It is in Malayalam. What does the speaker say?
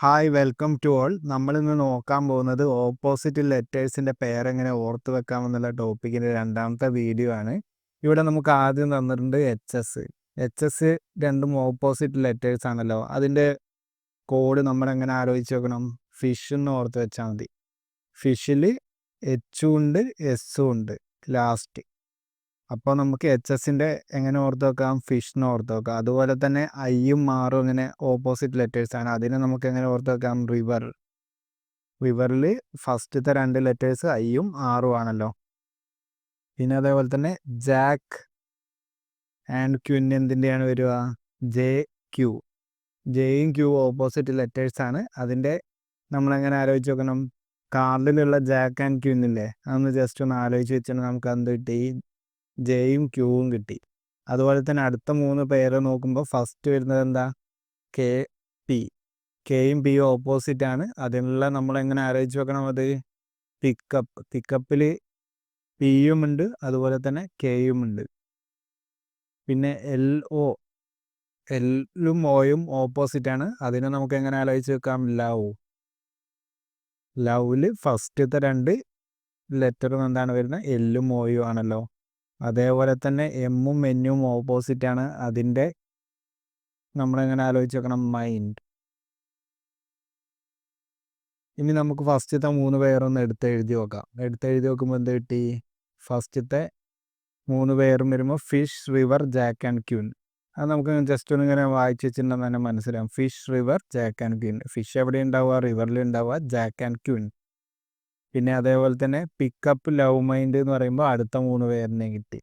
Hi welcome to all. നമ്മളിന്ന് നോക്കാൻ പോകുന്നത് ഓപ്പോസിറ്റ് ലെറ്റേഴ്സിൻ്റെ പേരെങ്ങനെ ഓർത്ത് വെക്കാമെന്നുള്ള ടോപ്പിക്കിൻ്റെ രണ്ടാമത്തെ വീഡിയോ ആണ്. ഇവിടെ നമുക്ക് ആദ്യം തന്നിട്ടുണ്ട് എച്ച് എസ് രണ്ടും ഓപ്പോസിറ്റ് ലെറ്റേഴ്സ് ആണല്ലോ. അതിൻ്റെ കോഡ് നമ്മളെങ്ങനെ ആലോചിച്ച് വെക്കണം? ഫിഷ് എന്ന് ഓർത്ത് വെച്ചാൽ മതി. ഫിഷിൽ എച്ചും ഉണ്ട് എസ്സും ഉണ്ട് ലാസ്റ്റ്. അപ്പോൾ നമുക്ക് എച്ച് എസിൻ്റെ എങ്ങനെ ഓർത്ത് വെക്കാം? ഫിഷിന് ഓർത്ത് വെക്കാം. അതുപോലെ തന്നെ ഐയും ആറും ഇങ്ങനെ ഓപ്പോസിറ്റ് ലെറ്റേഴ്സാണ്. അതിനെ നമുക്ക് എങ്ങനെ ഓർത്ത് വെക്കാം? റിവറിൽ ഫസ്റ്റത്തെ രണ്ട് ലെറ്റേഴ്സ് ഐയും ആറും ആണല്ലോ. പിന്നെ അതേപോലെ തന്നെ ജാക്ക് ആൻഡ് ക്വിൻ എന്തിൻ്റെയാണ് വരിക? J Q. ജെയും ക്യൂ ഓപ്പോസിറ്റ് ലെറ്റേഴ്സാണ്. അതിൻ്റെ നമ്മളെങ്ങനെ ആലോചിച്ച് വെക്കണം? കാർഡിലുള്ള ജാക്ക് ആൻഡ് ക്വിന്നില്ലേ, അതൊന്ന് ജസ്റ്റ് ഒന്ന് ആലോചിച്ച് വെച്ചാൽ നമുക്ക് എന്ത് കിട്ടി? ജെയും ക്യൂവും കിട്ടി. അതുപോലെ തന്നെ അടുത്ത മൂന്ന് പേര് നോക്കുമ്പോൾ ഫസ്റ്റ് വരുന്നത് എന്താ? K P. കെയും പിയും ഓപ്പോസിറ്റ് ആണ്. അതിനുള്ള നമ്മളെങ്ങനെ ആലോചിച്ച് വെക്കണം? അത് പിക്കപ്പിൽ പിയും ഉണ്ട്, അതുപോലെ തന്നെ കെയും ഉണ്ട്. പിന്നെ എൽ എല്ലും ഓയും ഓപ്പോസിറ്റ് ആണ്. അതിനെ നമുക്ക് എങ്ങനെ ആലോചിച്ച് വെക്കാം? ലവില് ഫസ്റ്റത്തെ രണ്ട് ലെറ്ററും എന്താണ് വരുന്നത്? എല്ലും ഓയും ആണല്ലോ. അതേപോലെ തന്നെ എമ്മും എന്നും ഓപ്പോസിറ്റ് ആണ്. അതിൻ്റെ നമ്മളെങ്ങനെ ആലോചിച്ച് വെക്കണം? മൈൻഡ്. ഇനി നമുക്ക് ഫസ്റ്റത്തെ മൂന്ന് പേരൊന്ന് എടുത്തെഴുതി നോക്കുമ്പോൾ എന്ത് കിട്ടി? ഫസ്റ്റത്തെ മൂന്ന് പേരും വരുമ്പോൾ fish, river, Jack and queen. അത് നമുക്ക് ജസ്റ്റ് ഒന്ന് ഇങ്ങനെ വായിച്ച് വെച്ചിട്ടുണ്ടെന്ന് തന്നെ മനസ്സിലാവും. Fish, river, Jack and queen. Fish എവിടെ ഉണ്ടാവുക? റിവറിൽ ഉണ്ടാവുക. Jack and queen. പിന്നെ അതേപോലെ തന്നെ പിക്കപ്പ്, ലവ്, മൈൻഡ് എന്ന് പറയുമ്പോൾ അടുത്ത മൂന്ന് പേരിനെ കിട്ടി.